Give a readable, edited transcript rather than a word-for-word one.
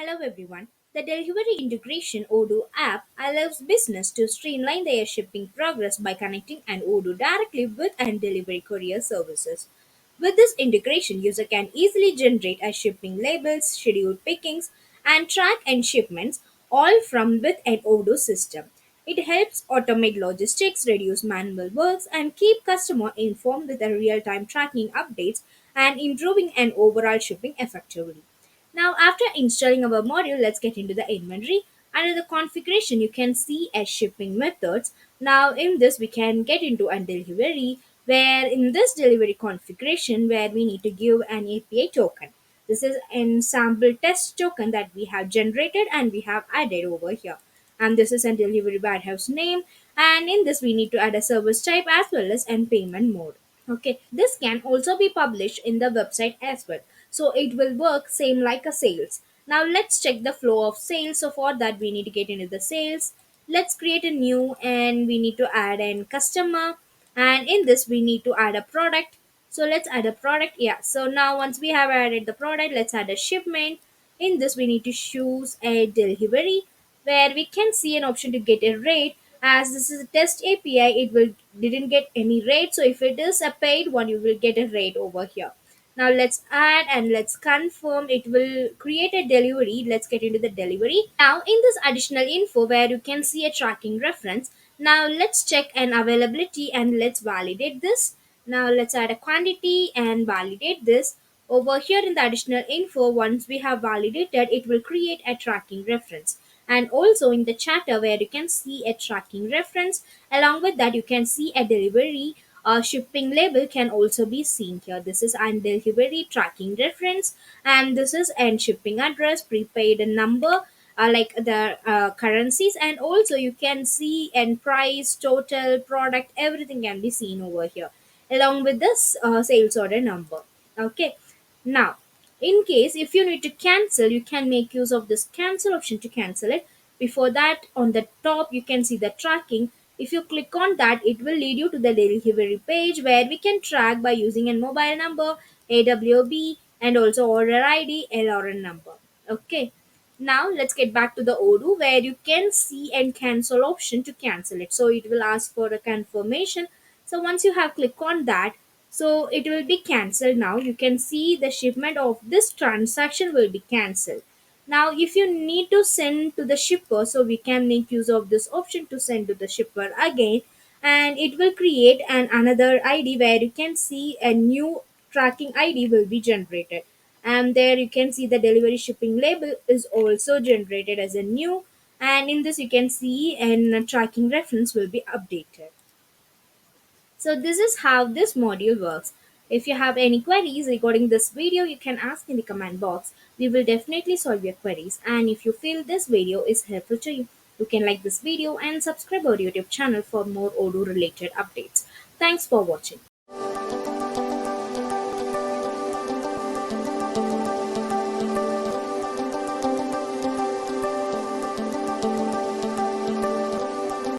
Hello everyone. The Delivery Integration Odoo app allows business to streamline their shipping progress by connecting an Odoo directly with and delivery courier services. With this integration, user can easily generate a shipping labels, schedule pickings, and track and shipments all from with an Odoo system. It helps automate logistics, reduce manual works, and keep customer informed with the real-time tracking updates and improving an overall shipping effectively. Now, after installing our module, let's get into the inventory. Under the configuration, you can see as shipping methods. Now, in this, we can get into a delivery, where in this delivery configuration, where we need to give an API token. This is an sample test token that we have generated and we have added over here. And this is a delivery warehouse name. And in this, we need to add a service type as well as an payment mode. Okay, this can also be published in the website as well. So it will work same like a sales. Now let's check the flow of sales. So for that we need to get into the sales. Let's create a new and we need to add an customer, and in this we need to add a product. So let's add a product. Yeah. So now once we have added the product, let's add a shipment. In this we need to choose a delivery where we can see an option to get a rate. As this is a test API, it will didn't get any rate. So if it is a paid one, you will get a rate over here. Now let's add and let's confirm. It will create a delivery. Let's get into the delivery. Now in this additional info where you can see a tracking reference, now let's check an availability and let's validate this. Now let's add a quantity and validate this. Over here in the additional info, once we have validated, it will create a tracking reference. And also in the chatter where you can see a tracking reference, along with that you can see a delivery shipping label can also be seen here. This is an delivery tracking reference, and this is an shipping address, prepaid number, like the currencies, and also you can see and price, total, product, everything can be seen over here, along with this sales order number. Okay, now in case if you need to cancel, you can make use of this cancel option to cancel it. Before that, on the top you can see the tracking. If you click on that, it will lead you to the delivery page where we can track by using a mobile number, AWB, and also order ID, LRN number. Okay. Now let's get back to the Odoo where you can see and cancel option to cancel it. So it will ask for a confirmation. So once you have clicked on that, so it will be cancelled. Now you can see the shipment of this transaction will be cancelled. Now if you need to send to the shipper, so we can make use of this option to send to the shipper again, and it will create an another ID where you can see a new tracking ID will be generated. And there you can see the delivery shipping label is also generated as a new, and in this you can see and a tracking reference will be updated. So this is how this module works. If you have any queries regarding this video, you can ask in the comment box. We will definitely solve your queries. And if you feel this video is helpful to you, you can like this video and subscribe our YouTube channel for more Odoo related updates. Thanks for watching.